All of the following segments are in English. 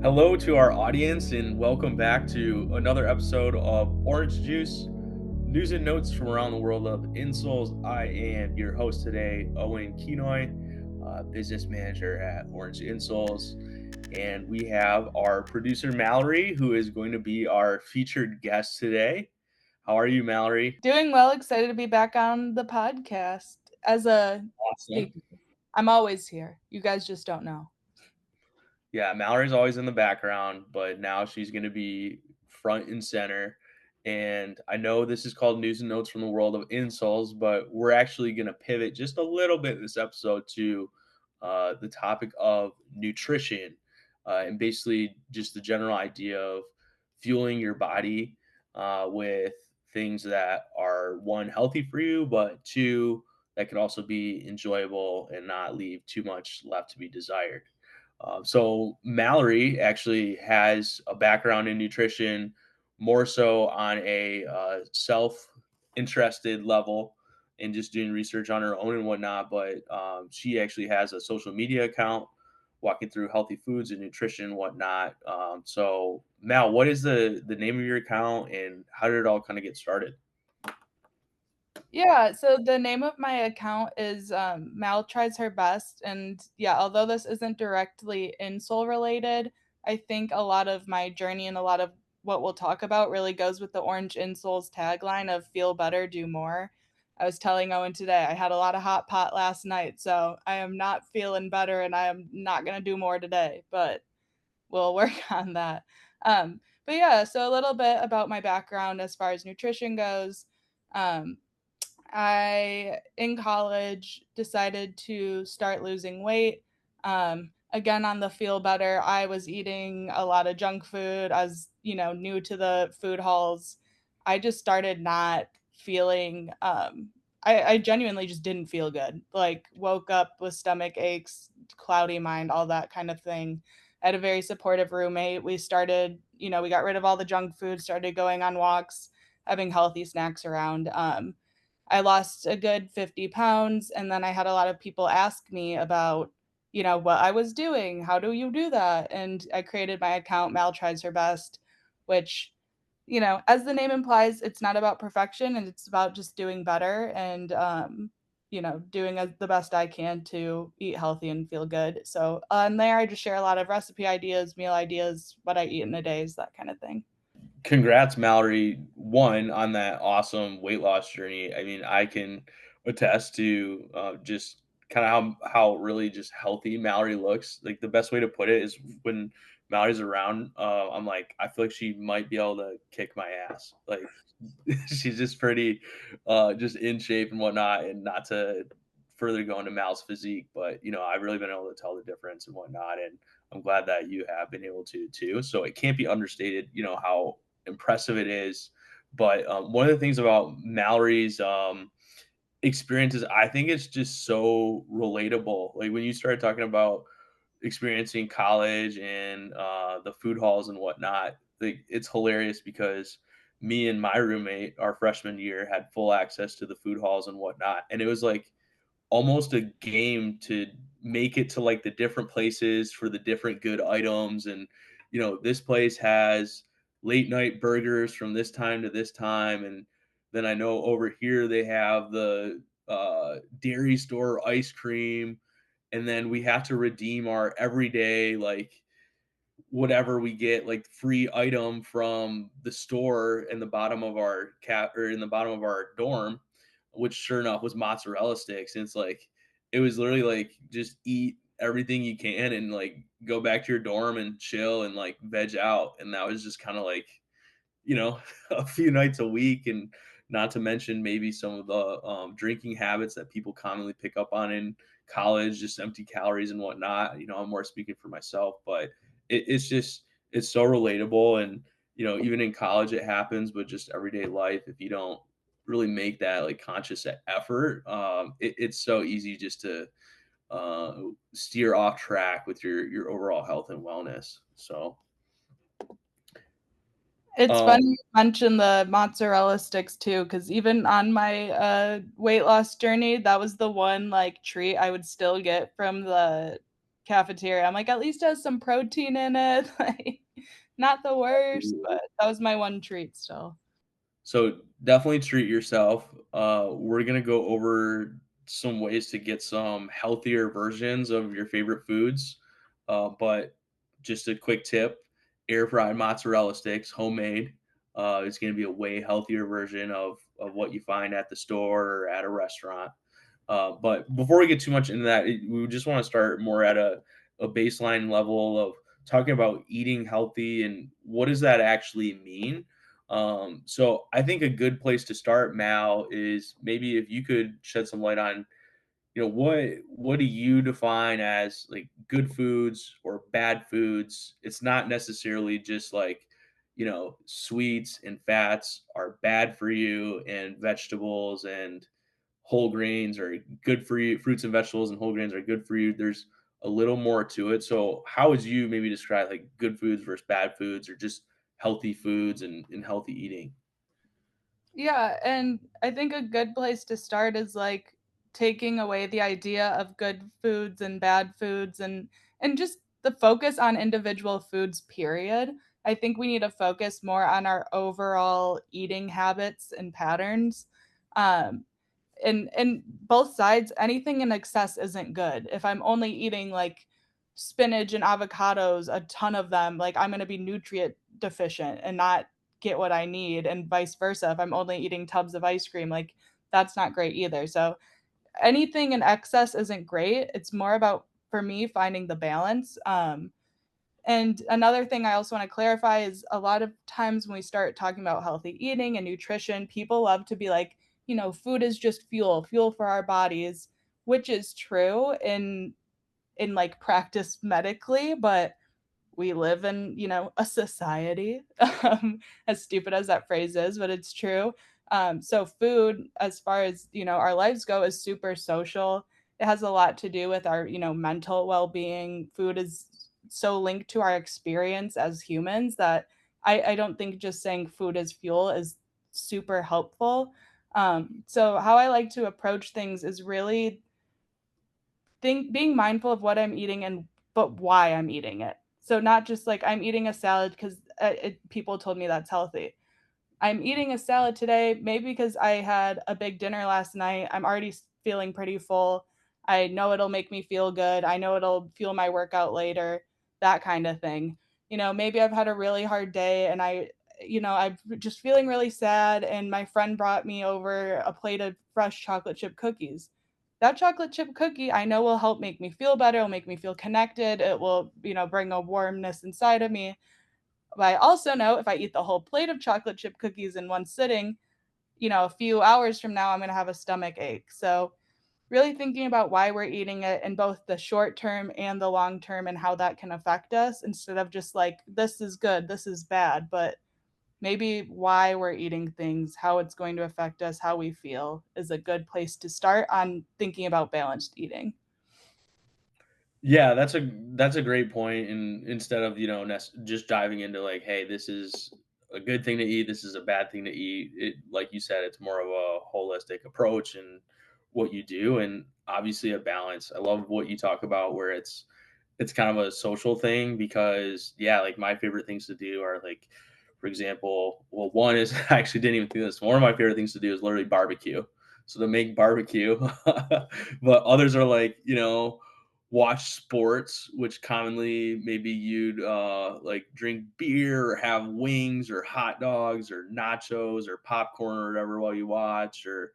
Hello to our audience, and welcome back to another episode of Orange Juice News and Notes from around the world of Insoles. I am your host today, Owen Kenoy, business manager at Orange Insoles. And we have our producer, Mallory, who is going to be our featured guest today. How are you, Mallory? Doing well, excited to be back on the podcast. As a Awesome. speaker, I'm always here. You guys just don't know. Yeah, Mallory's always in the background, but now she's going to be front and center. And I know this is called News and Notes from the World of Insoles, but we're actually going to pivot just a little bit this episode to the topic of nutrition and basically just the general idea of fueling your body with things that are one, healthy for you, but two, that could also be enjoyable and not leave too much left to be desired. So Mallory actually has a background in nutrition, more so on a self-interested level and just doing research on her own and whatnot. But she actually has a social media account walking through healthy foods and nutrition and whatnot. So Mal, what is the name of your account and how did it all kind of get started? Yeah, so the name of my account is Mal Tries Her Best. And yeah, although this isn't directly insole related, I think a lot of my journey and a lot of what we'll talk about really goes with the Orange Insoles tagline of feel better, do more. I was telling Owen today, I had a lot of hot pot last night, so I am not feeling better and I am not going to do more today, but we'll work on that. But yeah, so a little bit about my background as far as nutrition goes. Um, I, in college, decided to start losing weight. Again, on the feel better, I was eating a lot of junk food. I was, new to the food halls. I just started not feeling, I genuinely just didn't feel good. Like, woke up with stomach aches, cloudy mind, all that kind of thing. I had a very supportive roommate. We started, we got rid of all the junk food, started going on walks, having healthy snacks around. I lost a good 50 pounds. And then I had a lot of people ask me about, what I was doing. How do you do that? And I created my account, Mal Tries Her Best, which, as the name implies, it's not about perfection and it's about just doing better and, doing the best I can to eat healthy and feel good. So on there, I just share a lot of recipe ideas, meal ideas, what I eat in a day, that kind of thing. Congrats, Mallory, one on that awesome weight loss journey. I mean, I can attest to just kind of how really just healthy Mallory looks. Like the best way to put it is when Mallory's around, I'm like, I feel like she might be able to kick my ass. Like she's just pretty, just in shape and whatnot. And not to further go into Mal's physique, but I've really been able to tell the difference and whatnot. And I'm glad that you have been able to too. So it can't be understated, how impressive it is. But one of the things about Mallory's experiences, I think it's just so relatable. Like when you started talking about experiencing college and the food halls and whatnot, like, it's hilarious because me and my roommate, our freshman year, had full access to the food halls and whatnot. And it was like almost a game to make it to like the different places for the different good items. And this place has late night burgers from this time to this time, and then I know over here they have the dairy store ice cream, and then we have to redeem our everyday, like, whatever we get, like, free item from the store in the bottom of our cat or in the bottom of our dorm, which sure enough was mozzarella sticks. And it's like it was literally like just eat everything you can and like go back to your dorm and chill and like veg out. And that was just kind of like, a few nights a week. And not to mention maybe some of the drinking habits that people commonly pick up on in college, just empty calories and whatnot. I'm more speaking for myself, but it's so relatable. And even in college it happens, but just everyday life, if you don't really make that like conscious effort, it's so easy just to steer off track with your overall health and wellness. So It's funny um you mention the mozzarella sticks too, because even on my weight loss journey, that was the one like treat I would still get from the cafeteria. I'm like, "At least it has some protein in it." Like, not the worst, but that was my one treat still. So definitely treat yourself. We're gonna go over some ways to get some healthier versions of your favorite foods. But just a quick tip: air fried mozzarella sticks, homemade. It's gonna be a way healthier version of what you find at the store or at a restaurant. But before we get too much into that, we just want to start more at a baseline level of talking about eating healthy and what does that actually mean. So I think a good place to start, Mal, is maybe if you could shed some light on, what do you define as like good foods or bad foods? It's not necessarily just like, sweets and fats are bad for you and vegetables and whole grains are good for you. Fruits and vegetables and whole grains are good for you. There's a little more to it. So how would you maybe describe like good foods versus bad foods or just healthy foods and healthy eating? Yeah, and I think a good place to start is like taking away the idea of good foods and bad foods and just the focus on individual foods period. I think we need to focus more on our overall eating habits and patterns. Um and both sides, anything in excess isn't good. If I'm only eating like spinach and avocados, a ton of them, like I'm going to be nutrient deficient and not get what I need, and vice versa. If I'm only eating tubs of ice cream, like that's not great either. So anything in excess isn't great. It's more about, for me, finding the balance. And another thing I also want to clarify is a lot of times when we start talking about healthy eating and nutrition, people love to be like, food is just fuel, fuel for our bodies, which is true in like practice medically, but we live in, a society, as stupid as that phrase is, but it's true. So food, as far as, our lives go, is super social. It has a lot to do with our, mental well-being. Food is so linked to our experience as humans that I don't think just saying food is fuel is super helpful. So how I like to approach things is really being mindful of what I'm eating and but why I'm eating it. So not just like I'm eating a salad because people told me that's healthy. I'm eating a salad today, maybe because I had a big dinner last night. I'm already feeling pretty full. I know it'll make me feel good. I know it'll fuel my workout later, that kind of thing. Maybe I've had a really hard day and I'm just feeling really sad. And my friend brought me over a plate of fresh chocolate chip cookies. That chocolate chip cookie I know will help make me feel better. It'll make me feel connected. It will, bring a warmness inside of me. But I also know if I eat the whole plate of chocolate chip cookies in one sitting, a few hours from now, I'm going to have a stomach ache. So, really thinking about why we're eating it in both the short term and the long term and how that can affect us instead of just like, this is good, this is bad, but maybe why we're eating things, how it's going to affect us, how we feel is a good place to start on thinking about balanced eating. Yeah, that's a great point. And instead of just diving into like, hey, this is a good thing to eat, this is a bad thing to eat. It like you said, it's more of a holistic approach and what you do, and obviously a balance. I love what you talk about where it's kind of a social thing because yeah, like my favorite things to do are like, for example, well, one is I actually didn't even think of this. One of my favorite things to do is literally barbecue. So to make barbecue, but others are like, watch sports, which commonly maybe you'd like drink beer or have wings or hot dogs or nachos or popcorn or whatever while you watch, or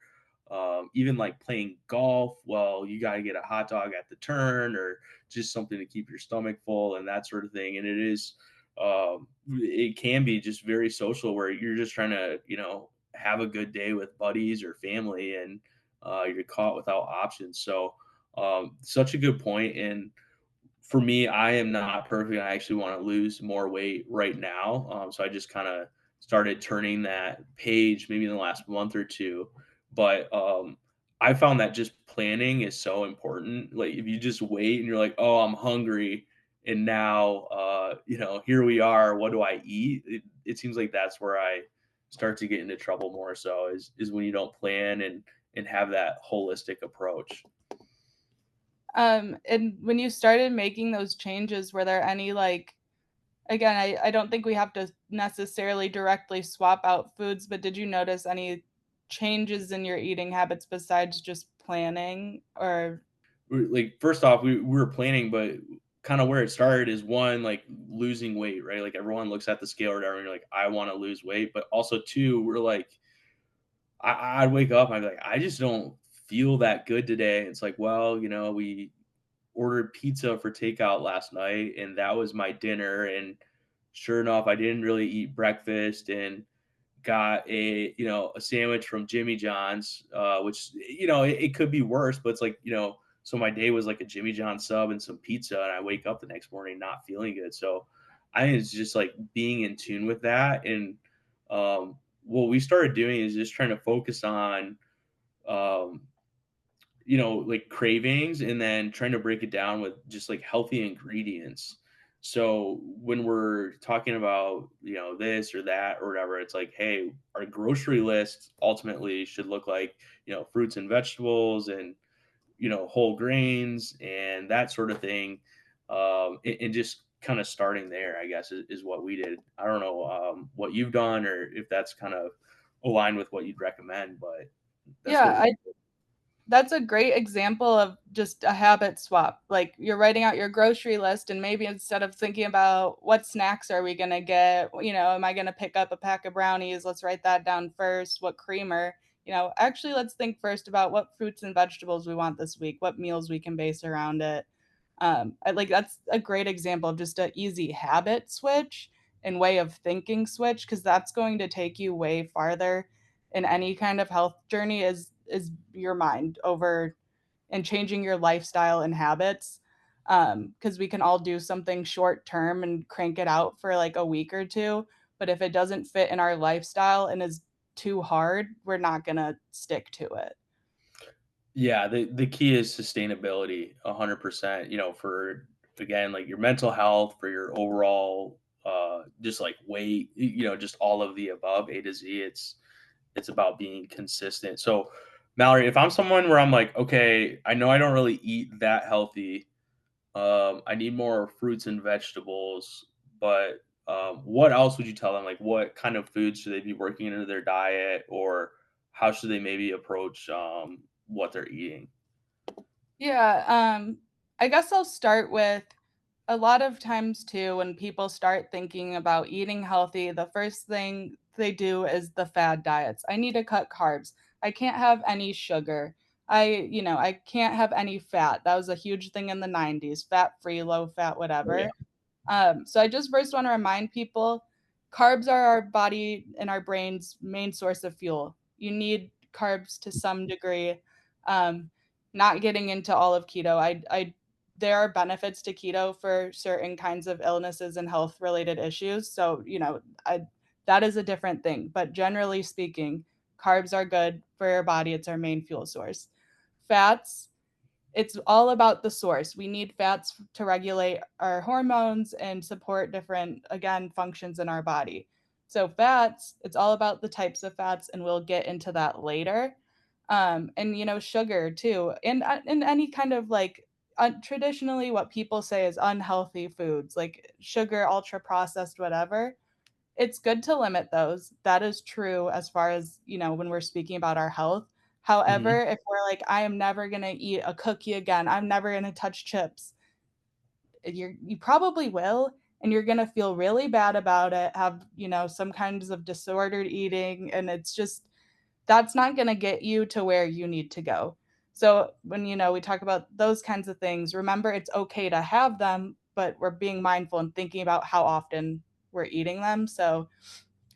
even like playing golf. Well, you got to get a hot dog at the turn or just something to keep your stomach full and that sort of thing. And it can be just very social where you're just trying to, have a good day with buddies or family and you're caught without options. So, such a good point. And for me, I am not perfect. I actually want to lose more weight right now. So I just kind of started turning that page maybe in the last month or two. But I found that just planning is so important. Like if you just wait and you're like, oh, I'm hungry. And now, here we are. What do I eat? It seems like that's where I start to get into trouble more so is when you don't plan and have that holistic approach. And when you started making those changes, were there any, like, again, I don't think we have to necessarily directly swap out foods, but did you notice any changes in your eating habits besides just planning? Or Like, first off, we were planning, but kind of where it started is one, like losing weight, right? Like everyone looks at the scale or whatever, and you're like, I want to lose weight. But also two, we're like, I'd wake up, I'd be like, I just don't feel that good today. It's like, well, we ordered pizza for takeout last night, and that was my dinner. And sure enough, I didn't really eat breakfast, and got a sandwich from Jimmy John's, which it could be worse, but it's like so my day was like a Jimmy John's sub and some pizza, and I wake up the next morning not feeling good. So I think it's just like being in tune with that, and what we started doing is just trying to focus on um, like cravings and then trying to break it down with just like healthy ingredients. So when we're talking about, this or that or whatever, it's like, hey, our grocery list ultimately should look like, fruits and vegetables and, whole grains and that sort of thing. And just kind of starting there, I guess, is what we did. I don't know what you've done or if that's kind of aligned with what you'd recommend, but that's what yeah, we. I that's a great example of just a habit swap. Like, you're writing out your grocery list, and maybe instead of thinking about what snacks are we gonna get, am I gonna pick up a pack of brownies? Let's write that down first. What creamer? Actually, let's think first about what fruits and vegetables we want this week, what meals we can base around it. That's a great example of just a easy habit switch and way of thinking switch, because that's going to take you way farther in any kind of health journey is your mind over and changing your lifestyle and habits. Because we can all do something short term and crank it out for like a week or two, but if it doesn't fit in our lifestyle and is too hard, we're not gonna stick to it. Yeah, the key is sustainability 100%, for again, like your mental health, for your overall just like weight, just all of the above, A to Z. It's about being consistent. So, Mallory, if I'm someone where I'm like, okay, I know I don't really eat that healthy, I need more fruits and vegetables, but what else would you tell them? Like, what kind of foods should they be working into their diet, or how should they maybe approach what they're eating? Yeah, I guess I'll start with a lot of times too, when people start thinking about eating healthy, the first thing they do is the fad diets. I need to cut carbs. I can't have any sugar. I can't have any fat. That was a huge thing in the 90s, fat free, low fat, Oh yeah. whatever. So I just first want to remind people carbs are our body and our brain's main source of fuel. You need carbs to some degree. Um, Not getting into all of keto, there are benefits to keto for certain kinds of illnesses and health related issues. So, that is a different thing. But generally speaking, carbs are good for your body. It's our main fuel source. Fats, it's all about the source. We need fats to regulate our hormones and support different, again, functions in our body. So, fats, it's all about the types of fats, and we'll get into that later. And, sugar too. And any kind of like traditionally what people say is unhealthy foods, like sugar, ultra processed, whatever, it's good to limit those. That is true as far as, when we're speaking about our health. Hmm. However, if we're like, I am never going to eat a cookie again, I'm never going to touch chips, you probably will. And you're going to feel really bad about it, have, some kinds of disordered eating. And it's just, that's not going to get you to where you need to go. So when, we talk about those kinds of things, remember it's okay to have them, but we're being mindful and thinking about how often we're eating them. So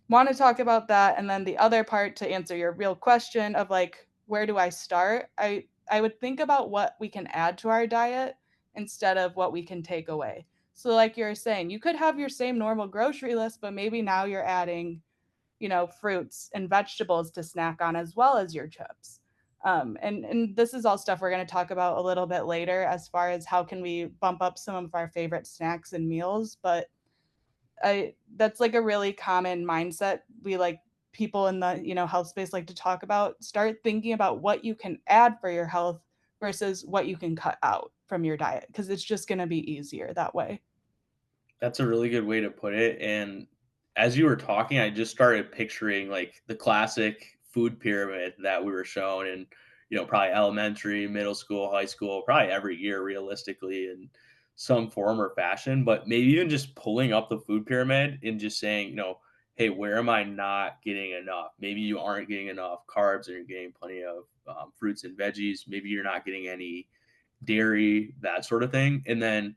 want to talk about that. And then the other part, to answer your real question of like, where do I start? I would think about what we can add to our diet instead of what we can take away. So like you're saying, you could have your same normal grocery list, but maybe now you're adding, fruits and vegetables to snack on as well as your chips. And this is all stuff we're going to talk about a little bit later as far as how can we bump up some of our favorite snacks and meals. But I that's like a really common mindset we like people in the, health space like to talk about. Start thinking about what you can add for your health versus what you can cut out. from your diet because it's just going to be easier that way. That's a really good way to put it, and as you were talking, I just started picturing, like, the classic food pyramid that we were shown in, probably elementary, middle school, high school, probably every year realistically in some form or fashion, but maybe even just pulling up the food pyramid and just saying, "Hey, where am I not getting enough?" Maybe you aren't getting enough carbs and you're getting plenty of, fruits and veggies. Maybe you're not getting any dairy, that sort of thing. And then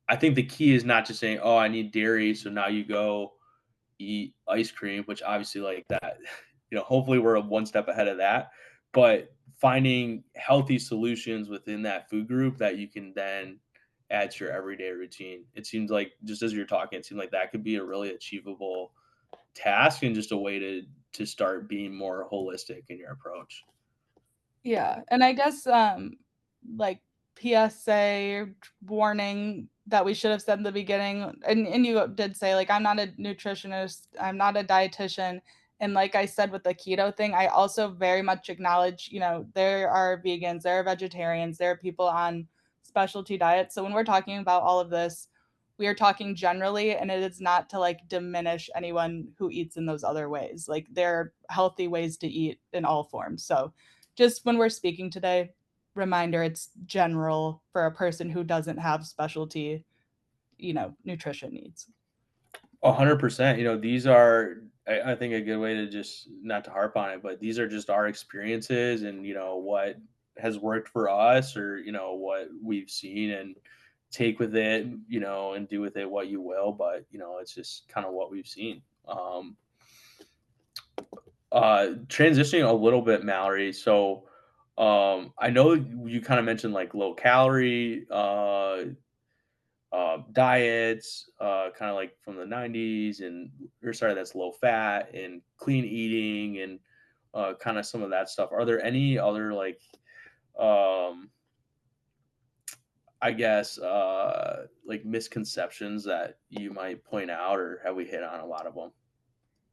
I think the key is not just saying, "Oh, I need dairy," so now you go eat ice cream, which obviously like that, hopefully we're one step ahead of that. But finding healthy solutions within that food group that you can then add to your everyday routine. It seems like just as you're talking, it seemed like that could be a really achievable task and just a way to start being more holistic in your approach. Yeah, and I guess, like, PSA warning that we should have said in the beginning, and you did say, like, I'm not a nutritionist, I'm not a dietitian, and like I said with the keto thing, I also very much acknowledge, there are vegans, there are vegetarians, there are people on specialty diets, so when we're talking about all of this, we are talking generally, and it is not to, like, diminish anyone who eats in those other ways, like, there are healthy ways to eat in all forms, so just when we're speaking today, reminder it's general for a person who doesn't have specialty, nutrition needs. 100%. These are, I think, a good way to just not to harp on it, but these are just our experiences and, what has worked for us or, what we've seen and take with it, and do with it what you will. But, it's just kind of what we've seen. Transitioning a little bit, Mallory. So, I know you kind of mentioned like low calorie, diets, kind of like from the 90s, and or sorry, that's low fat and clean eating and kind of some of that stuff. Are there any other like, um, I guess, like misconceptions that you might point out, or have we hit on a lot of them?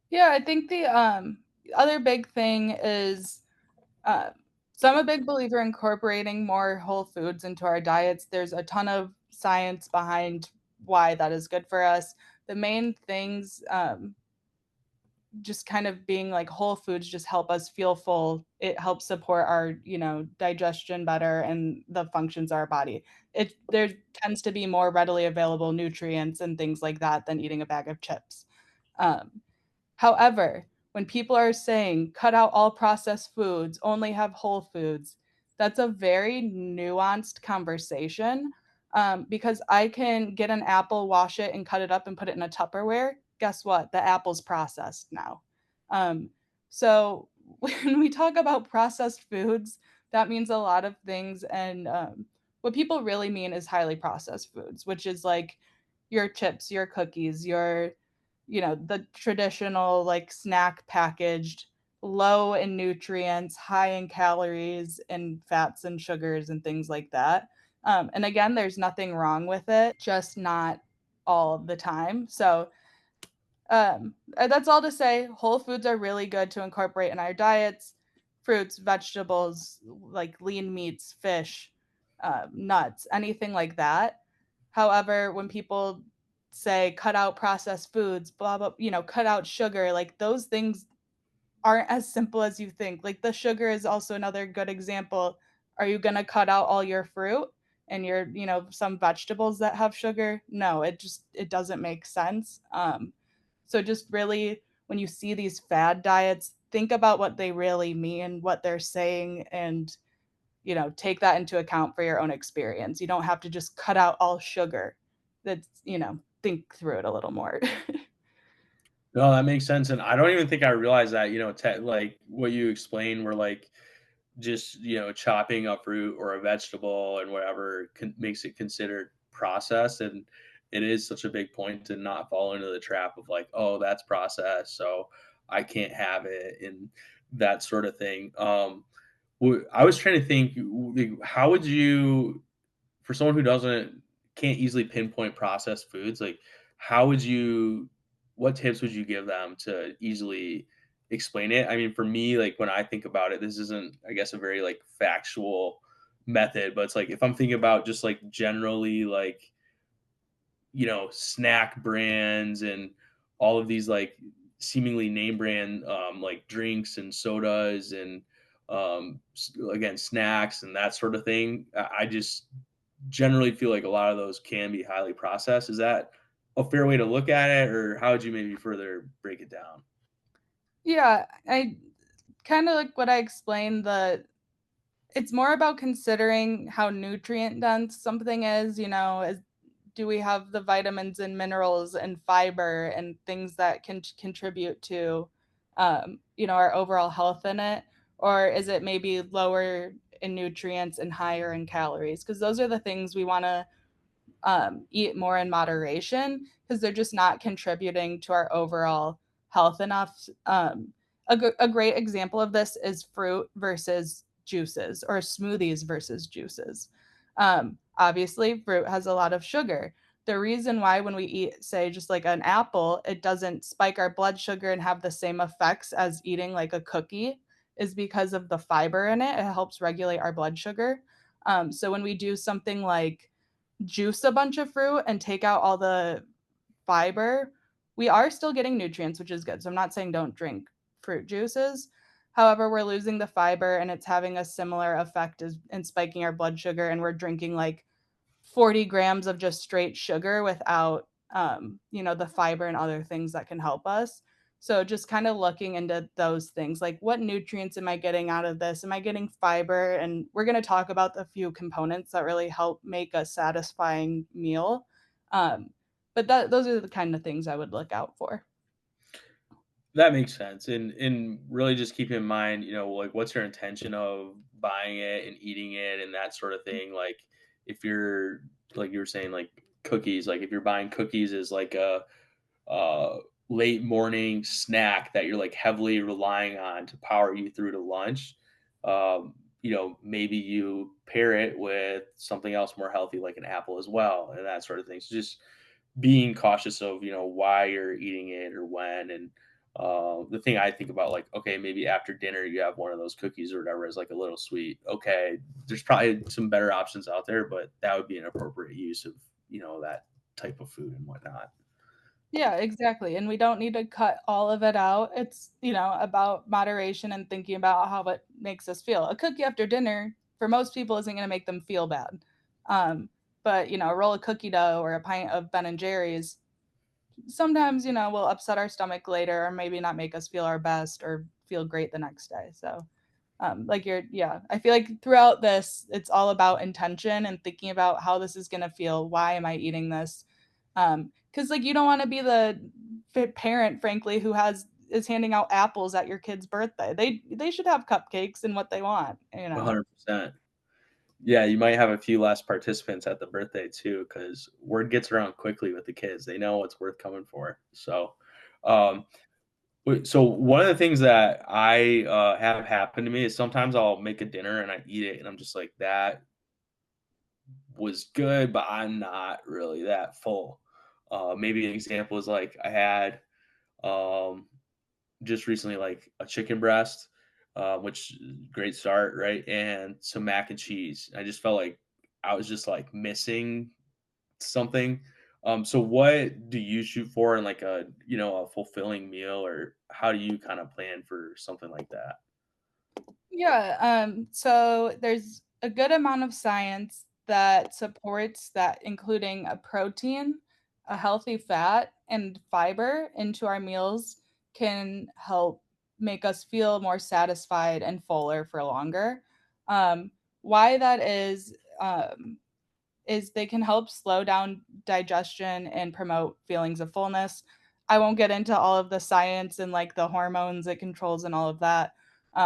Yeah, I think the other big thing is uh, so I'm a big believer in incorporating more whole foods into our diets. There's a ton of science behind why that is good for us. The main things just kind of being like whole foods just help us feel full. It helps support our, digestion better and the functions of our body. There tends to be more readily available nutrients and things like that than eating a bag of chips. Um, However, when people are saying cut out all processed foods, only have whole foods, that's a very nuanced conversation because I can get an apple, wash it, and cut it up and put it in a Tupperware. Guess what? The apple's processed now. Um, so when we talk about processed foods, that means a lot of things. And what people really mean is highly processed foods, which is like your chips, your cookies, the traditional like snack packaged, low in nutrients, high in calories and fats and sugars and things like that. And again, there's nothing wrong with it, just not all the time. So that's all to say. Whole foods are really good to incorporate in our diets. Fruits, vegetables, like lean meats, fish, nuts, anything like that. However, when people say cut out processed foods, blah blah, cut out sugar, like those things aren't as simple as you think. Like the sugar is also another good example. Are you going to cut out all your fruit and your, some vegetables that have sugar? No, it doesn't make sense. So just really when you see these fad diets, think about what they really mean, what they're saying and take that into account for your own experience. You don't have to just cut out all sugar. That's, think through it a little more. No, that makes sense, and I don't even think I realized that, like what you explained were like just, chopping a fruit or a vegetable and whatever makes it considered processed. And it is such a big point to not fall into the trap of like, oh, that's processed, so I can't have it and that sort of thing. I was trying to think, like, how would you, for someone who doesn't can't easily pinpoint processed foods, like how would you what tips would you give them to easily explain it? I mean, for me, like when I think about it, this isn't, I guess, a very like factual method, but it's like if I'm thinking about just like generally like, snack brands and all of these like seemingly name brand like drinks and sodas and again snacks and that sort of thing. I just generally feel like a lot of those can be highly processed. Is that a fair way to look at it, or how would you maybe further break it down? Yeah, I kinda like what I explained, it's more about considering how nutrient dense something is, do we have the vitamins and minerals and fiber and things that can contribute to, our overall health in it? Or is it maybe lower in nutrients and higher in calories? Because those are the things we want to eat more in moderation because they're just not contributing to our overall health enough. A great example of this is fruit versus juices or smoothies versus juices. Obviously, fruit has a lot of sugar. The reason why, when we eat, say, just like an apple, it doesn't spike our blood sugar and have the same effects as eating like a cookie is because of the fiber in it. It helps regulate our blood sugar. So when we do something like juice a bunch of fruit and take out all the fiber, we are still getting nutrients, which is good. So I'm not saying don't drink fruit juices. However, we're losing the fiber and it's having a similar effect as in spiking our blood sugar, and we're drinking like 40 grams of just straight sugar without, the fiber and other things that can help us. So just kind of looking into those things, like what nutrients am I getting out of this? Am I getting fiber? And we're going to talk about the few components that really help make a satisfying meal. Um, but those are the kind of things I would look out for. That makes sense, and really just keep in mind, like what's your intention of buying it and eating it and that sort of thing. Like if you're like you were saying, like cookies, like if you're buying cookies as like a late morning snack that you're like heavily relying on to power you through to lunch, maybe you pair it with something else more healthy like an apple as well and that sort of thing. So just being cautious of why you're eating it or when. And the thing I think about, like, okay, maybe after dinner you have one of those cookies or whatever is like a little sweet. Okay, there's probably some better options out there, but that would be an appropriate use of that type of food and whatnot. Yeah, exactly, and we don't need to cut all of it out. It's, about moderation and thinking about how it makes us feel. A cookie after dinner, for most people, isn't gonna make them feel bad. Um, but, a roll of cookie dough or a pint of Ben& and Jerry's sometimes, will upset our stomach later or maybe not make us feel our best or feel great the next day. So, yeah, I feel like throughout this, it's all about intention and thinking about how this is gonna feel. Why am I eating this? Because like you don't want to be the parent, frankly, who is handing out apples at your kid's birthday. They should have cupcakes and what they want. 100%. Yeah, you might have a few less participants at the birthday too, because word gets around quickly with the kids. They know what's worth coming for. So, um, so one of the things that I have happened to me is sometimes I'll make a dinner and I eat it, and I'm just like, that was good, but I'm not really that full. Maybe an example is like I had um, just recently like a chicken breast, which great start, right? And some mac and cheese. I just felt like I was just like missing something. So what do you shoot for in like a fulfilling meal, or how do you kind of plan for something like that? Yeah, so there's a good amount of science that supports that including a protein, a healthy fat, and fiber into our meals can help make us feel more satisfied and fuller for longer. Why that is they can help slow down digestion and promote feelings of fullness. I won't get into all of the science and like the hormones it controls and all of that.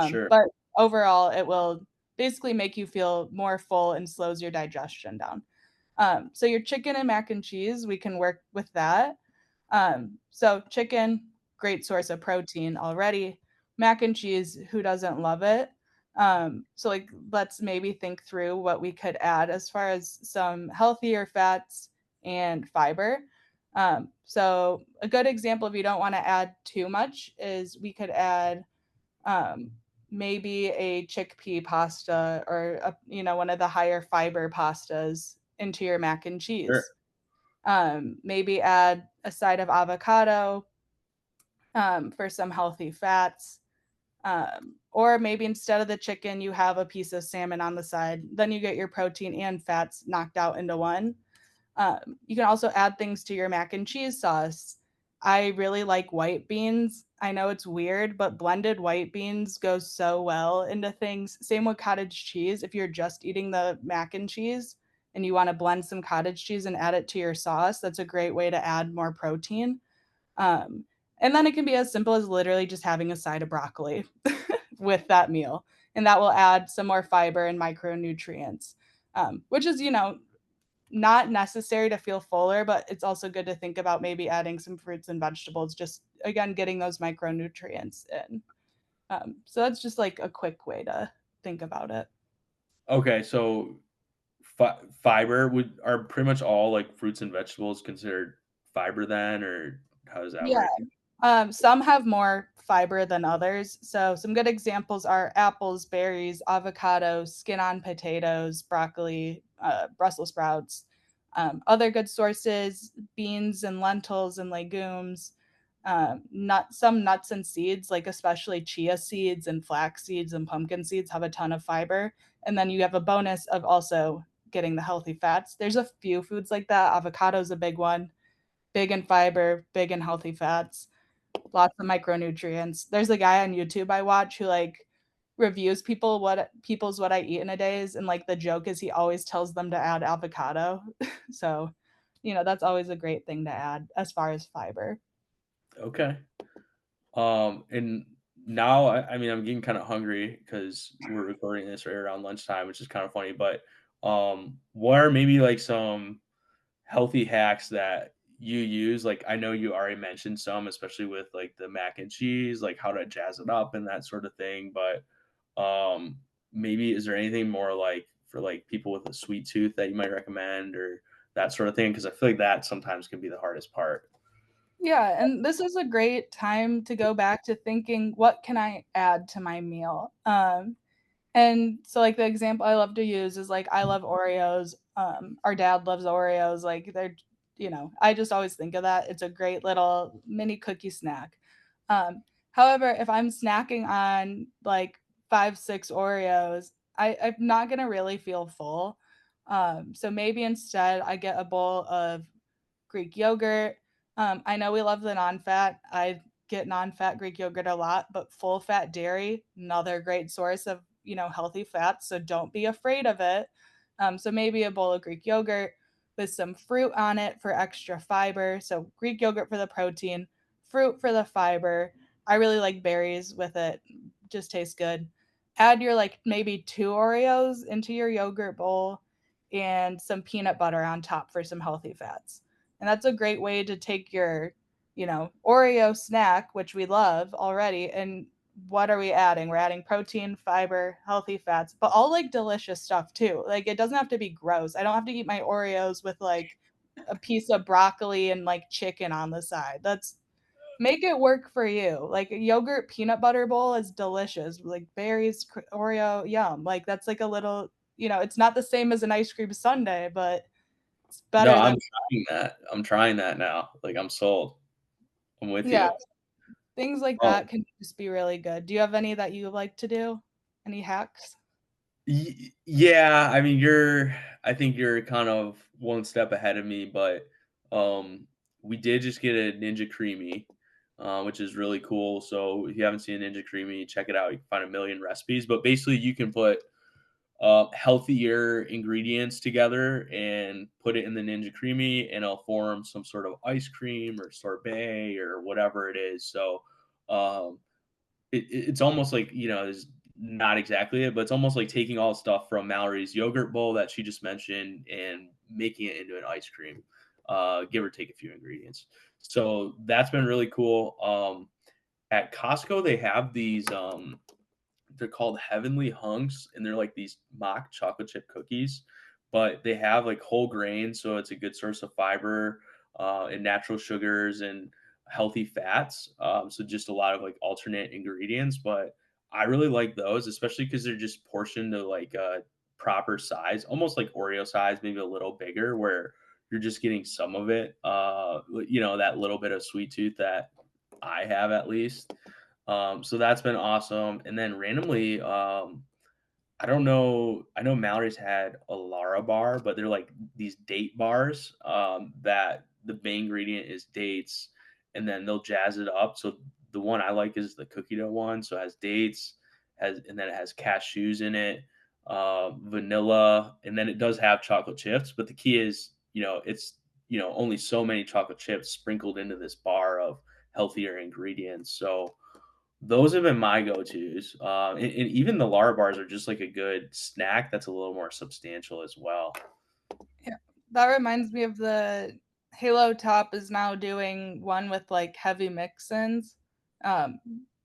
Sure. But overall, it will basically make you feel more full and slows your digestion down. So your chicken and mac and cheese, we can work with that. So chicken, great source of protein already. Mac and cheese, who doesn't love it? So like let's maybe think through what we could add as far as some healthier fats and fiber. So a good example if you don't want to add too much is we could add maybe a chickpea pasta or one of the higher fiber pastas into your mac and Sure. cheese. Maybe add a side of avocado for some healthy fats. Or maybe instead of the chicken, you have a piece of salmon on the side. Then you get your protein and fats knocked out into one. You can also add things to your mac and cheese sauce. I really like white beans. I know it's weird, but blended white beans go so well into things. Same with cottage cheese. If you're just eating the mac and cheese and you want to blend some cottage cheese and add it to your sauce, that's a great way to add more protein. Um, and then it can be as simple as literally just having a side of broccoli with that meal. And that will add some more fiber and micronutrients, which is, not necessary to feel fuller, but it's also good to think about maybe adding some fruits and vegetables, just again, getting those micronutrients in. So that's just like a quick way to think about it. Okay, so fiber would are pretty much all like fruits and vegetables considered fiber then, or how does that Yeah. work? Some have more fiber than others. So some good examples are apples, berries, avocados, skin on potatoes, broccoli, Brussels sprouts. Other good sources, beans and lentils and legumes. Some nuts and seeds, like especially chia seeds and flax seeds and pumpkin seeds, have a ton of fiber. And then you have a bonus of also getting the healthy fats. There's a few foods like that. Avocado is a big one, big in fiber, big in healthy fats, lots of micronutrients. There's a guy on YouTube I watch who like reviews people's what I eat in a days, and like the joke is he always tells them to add avocado. So, that's always a great thing to add as far as fiber. Okay. And now I mean I'm getting kind of hungry because we're recording this right around lunchtime, which is kind of funny. But what are maybe like some healthy hacks that you use? Like I know you already mentioned some, especially with like the mac and cheese, like how to jazz it up and that sort of thing. But maybe is there anything more like for like people with a sweet tooth that you might recommend or that sort of thing? Because I feel like that sometimes can be the hardest part. Yeah, and this is a great time to go back to thinking, what can I add to my meal? And so, like, the example I love to use is like, I love Oreos. Our dad loves Oreos. Like, I just always think of that. It's a great little mini cookie snack. However, if I'm snacking on like 5, 6 Oreos, I'm not gonna really feel full. So maybe instead I get a bowl of Greek yogurt. I know we love the non-fat. I get non-fat Greek yogurt a lot, but full fat dairy, another great source of, healthy fats. So don't be afraid of it. So maybe a bowl of Greek yogurt with some fruit on it for extra fiber. So Greek yogurt for the protein, fruit for the fiber. I really like berries with it. Just tastes good. Add your like maybe 2 Oreos into your yogurt bowl and some peanut butter on top for some healthy fats. And that's a great way to take your, Oreo snack, which we love already, and what are we adding? We're adding protein, fiber, healthy fats, but all like delicious stuff too. Like it doesn't have to be gross. I don't have to eat my Oreos with like a piece of broccoli and like chicken on the side. That's make it work for you. Like a yogurt peanut butter bowl is delicious. Like berries, Oreo, yum. Like that's like a little, it's not the same as an ice cream sundae, but it's No, better I'm than trying that. I'm trying that now. Like, I'm sold. I'm with yeah. you. Things like Oh, that can just be really good. Do you have any that you like to do? Any hacks? yeah, I mean, I think you're kind of one step ahead of me, but, we did just get a Ninja Creamy, which is really cool, so if you haven't seen Ninja Creamy, check it out. You can find a million recipes, but basically you can put, healthier ingredients together and put it in the Ninja Creamy, and it'll form some sort of ice cream or sorbet or whatever it is, so, um it's almost like, it's not exactly it, but it's almost like taking all the stuff from Mallory's yogurt bowl that she just mentioned and making it into an ice cream, give or take a few ingredients. So that's been really cool. At Costco, they have these, they're called Heavenly Hunks, and they're like these mock chocolate chip cookies, but they have like whole grain, so it's a good source of fiber, and natural sugars and healthy fats. So just a lot of like alternate ingredients, but I really like those, especially because 'cause they're just portioned to, like, a proper size, almost like Oreo size, maybe a little bigger, where you're just getting some of it, that little bit of sweet tooth that I have at least. So that's been awesome, and then randomly, I don't know. I know Mallory's had a Lara bar, but they're like these date bars that the main ingredient is dates, and then they'll jazz it up. So the one I like is the cookie dough one. So it has dates, and then it has cashews in it, vanilla, and then it does have chocolate chips. But the key is, it's only so many chocolate chips sprinkled into this bar of healthier ingredients. So those have been my go-tos, and even the Lara bars are just like a good snack that's a little more substantial as well. Yeah. That reminds me of the Halo Top is now doing one with, like, heavy mix-ins, um,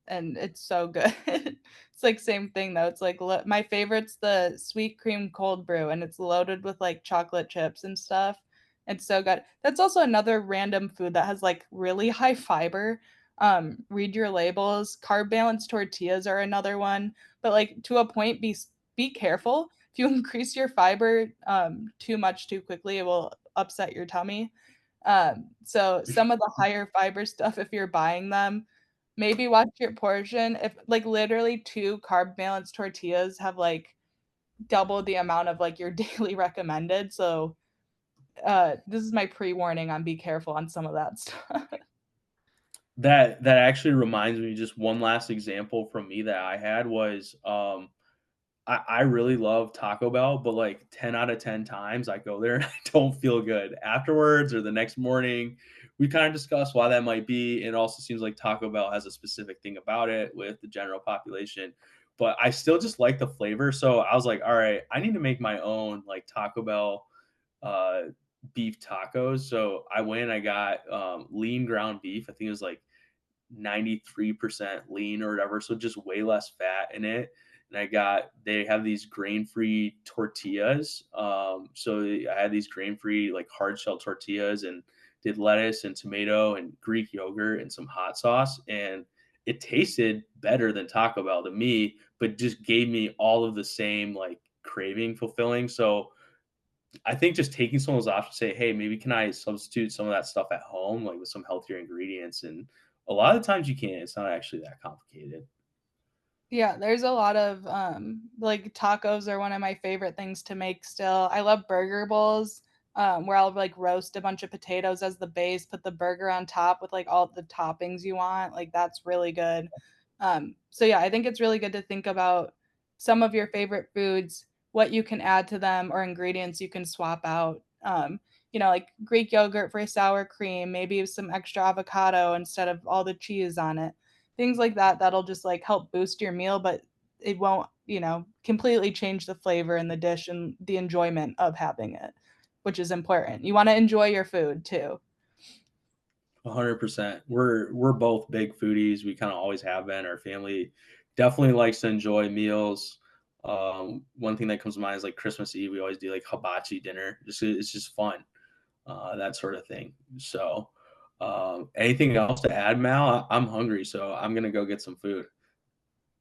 and it's so good. It's, like, same thing, though, it's, like, my favorite's the sweet cream cold brew, and it's loaded with, like, chocolate chips and stuff. It's so good. That's also another random food that has, like, really high fiber. Read your labels. Carb balanced tortillas are another one, but, like, to a point, be careful. If you increase your fiber too much too quickly, it will upset your tummy. So some of the higher fiber stuff, if you're buying them, maybe watch your portion. If like literally two carb balanced tortillas have like double the amount of like your daily recommended. So this is my pre-warning on be careful on some of that stuff. That actually reminds me, just one last example from me that I had was, I really love Taco Bell, but, like, 10 out of 10 times I go there and I don't feel good afterwards or the next morning. We kinda discussed why that might be, and it also seems like Taco Bell has a specific thing about it with the general population, but I still just like the flavor, so I was like, "Alright, I need to make my own, like, Taco Bell, uh, beef tacos." So I went and I got, lean ground beef. I think it was, like, 93% lean or whatever, so just way less fat in it. And they have these grain-free tortillas. So I had these grain-free, like hard shell tortillas and did lettuce and tomato and Greek yogurt and some hot sauce. And it tasted better than Taco Bell to me, but just gave me all of the same like craving fulfilling. So I think just taking some of those options, say, hey, maybe can I substitute some of that stuff at home, like with some healthier ingredients? And a lot of the times you can. It's not actually that complicated. Yeah, there's a lot of, like, tacos are one of my favorite things to make still. I love burger bowls, where I'll, like, roast a bunch of potatoes as the base, put the burger on top with, like, all the toppings you want, like, that's really good. So yeah, I think it's really good to think about some of your favorite foods, what you can add to them, or ingredients you can swap out. Like Greek yogurt for sour cream, maybe some extra avocado instead of all the cheese on it. Things like that that'll just, like, help boost your meal, but it won't, completely change the flavor in the dish and the enjoyment of having it, which is important. You wanna enjoy your food too. 100%. We're both big foodies. We kind of always have been. Our family definitely likes to enjoy meals. One thing that comes to mind is like Christmas Eve. We always do like hibachi dinner. Just it's just fun, that sort of thing. So, anything else to add, Mal? I'm hungry, so I'm gonna go get some food.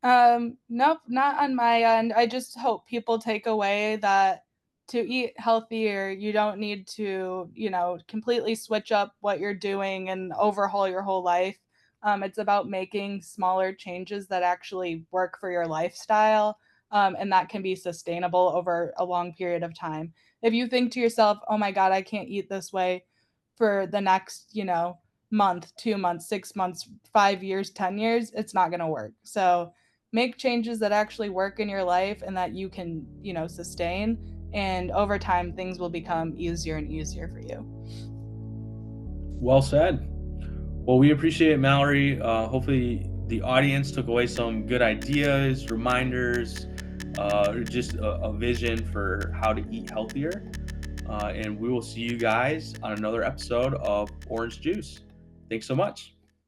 Nope, not on my end. I just hope people take away that to eat healthier, you don't need to, completely switch up what you're doing and overhaul your whole life. It's about making smaller changes that actually work for your lifestyle, and that can be sustainable over a long period of time. If you think to yourself, "Oh my God, I can't eat this way for the next, month, 2 months, 6 months, 5 years, 10 years," it's not going to work. So, make changes that actually work in your life and that you can, sustain. And over time, things will become easier and easier for you. Well said. Well, we appreciate it, Mallory. Hopefully, the audience took away some good ideas, reminders, or just a vision for how to eat healthier. And we will see you guys on another episode of Orange Juice. Thanks so much.